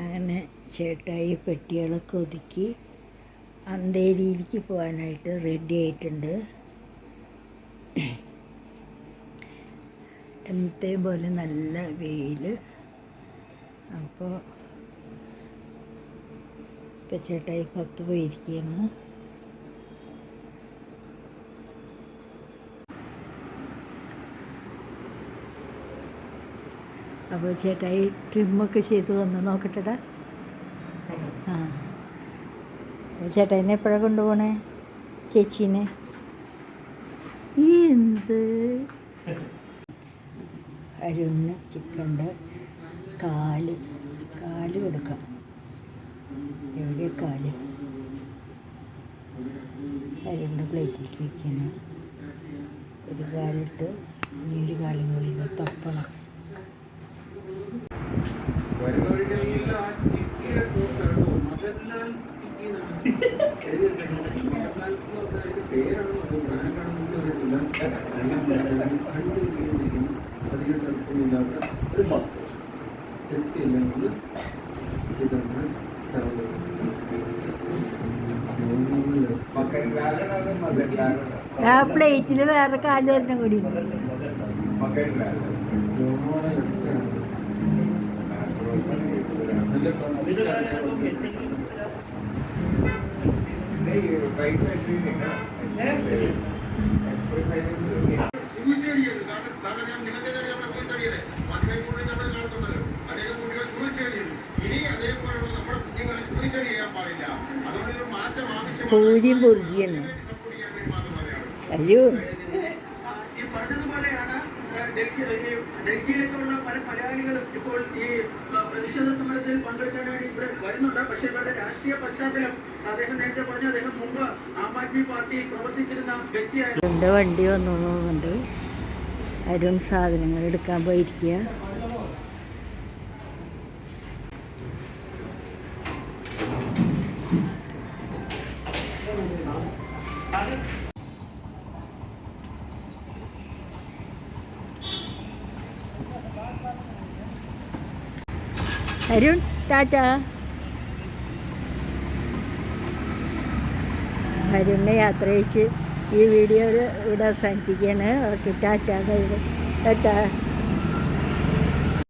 അങ്ങനെ ചേട്ടായി പെട്ടികളൊക്കെ ഒതുക്കി അന്തേരിയിലേക്ക് പോകാനായിട്ട് റെഡി ആയിട്ടുണ്ട്. എന്നത്തെ പോലെ നല്ല വെയിൽ. അപ്പോൾ ഇപ്പം ചേട്ടായി പുറത്ത് പോയിരിക്കുകയാണ്. അപ്പോൾ ചേട്ടായി ട്രിമ്മൊക്കെ ചെയ്ത് വന്ന് നോക്കട്ടെടാ. ആ അപ്പോൾ ചേട്ടായിനെ എപ്പോഴാണ് കൊണ്ടുപോകണേ? ചേച്ചീനെ എന്ത് അരുണ് ചിക്കൻ്റെ കാല് കൊടുക്കാം. എവിടെ കാല്? അരുണിൻ്റെ പ്ലേറ്റിലേക്ക് വയ്ക്കണം. ഒരു കാലിട്ട് ഇനി ഒരു കാലും കൂടി തപ്പണം. ആ പ്ലേറ്റിൽ വേറെ കാല് തരണം കൂടി. പൂരിയും ബുർജിയാണ്. അയ്യോ ഡൽഹിയിലേക്കുള്ള പല മലയാളികളും ഇപ്പോൾ ഈ പ്രതിഷേധ സമരത്തിൽ പങ്കെടുക്കാനായി ഇവിടെ വരുന്നുണ്ട്. പക്ഷേ ഇവരുടെ രാഷ്ട്രീയ പശ്ചാത്തലം അദ്ദേഹം നേരത്തെ പറഞ്ഞ അദ്ദേഹം മുമ്പ് ആം ആദ്മി പാർട്ടിയിൽ പ്രവർത്തിച്ചിരുന്ന വ്യക്തിയായിരുന്നു. എൻ്റെ വണ്ടി വന്നുകൊണ്ട് അരുൺ സാധനങ്ങൾ എടുക്കാൻ പോയിരിക്കുക. അരുൺ ടാറ്റ. അരുണിനെ യാത്ര അയച്ച് ഈ വീഡിയോ ഇവിടെ അവസാനിപ്പിക്കുകയാണ്. ഓക്കെ, ടാറ്റ. ടാറ്റ.